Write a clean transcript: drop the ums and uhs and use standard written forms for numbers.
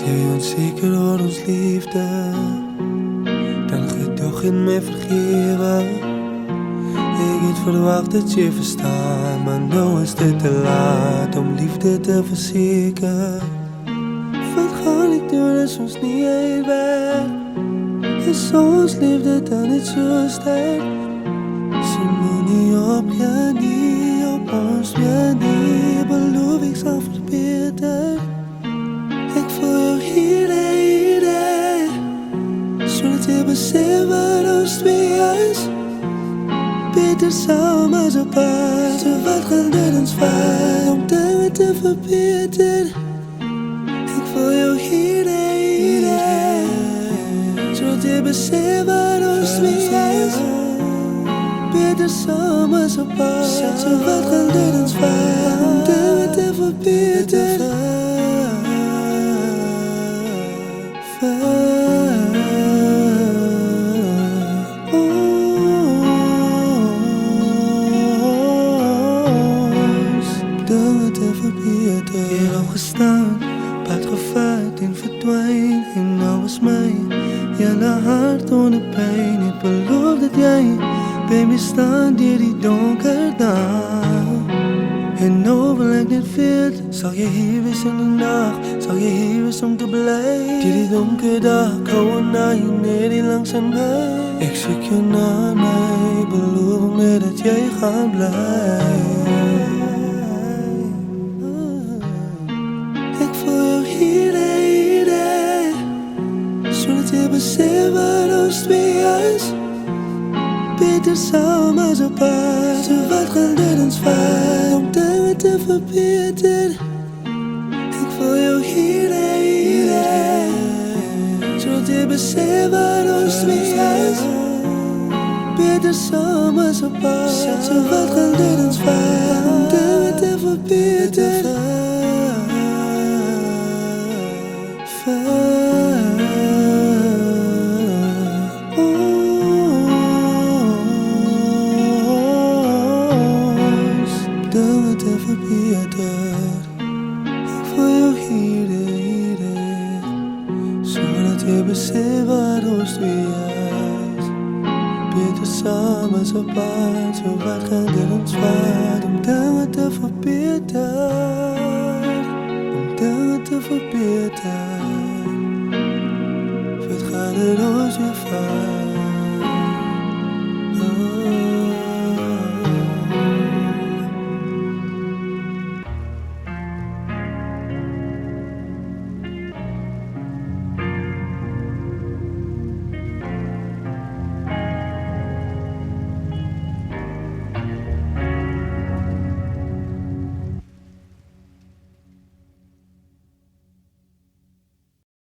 jy onseker oor ons liefde, dan gedoog en my vergewe. Ek het verwag dat jy verstaan, maar nou is dit te laat om liefde te verseker. Wat gaan ek doen as ons nie uitwerk? Is ons liefde dan niet so sterk? So moenie opgee nie, op ons weer nie, beloof ek sal verbeter. Ek voel jou hier, sodat jy besef wat ons twee is. Beter saam as apart, so wat gaan dit ons vat om dinge te verbeter? Ek voel jou hier, zodat jy besef wat ons twee is. Beter saam as apart, so wat gaan dit ons vat om dinge te verbeter? Jy het opgestaan, pad gevat en verdwijn, en nou is my hele hart onder pijn. Het beloof dat jy by my staan deur die donker dag. En nou wil ek net weet, sal jy hier wees in die nacht? Sal jy hier wees om te bly? Deur die donker dag, hou na jy net die langs aan my. Ek soek jou na my, beloof my dat jy gaan bly. Zodat jy besef wat ons twee is. Beter saam as apart, so wat gaan dit ons vat om dinge te verbeter? Ek voel jou hier, zodat jy besef wat ons twee is. Beter saam as apart, so wat gaan dit ons vat om dinge te verbeter? Ek voel jou hier, zodat jy besef wat ons twee is. Beter saam as apart, so wat gaan dit ons vat om dinge te verbeter? Om dinge te verbeter, wat gaan dit ons weer vat?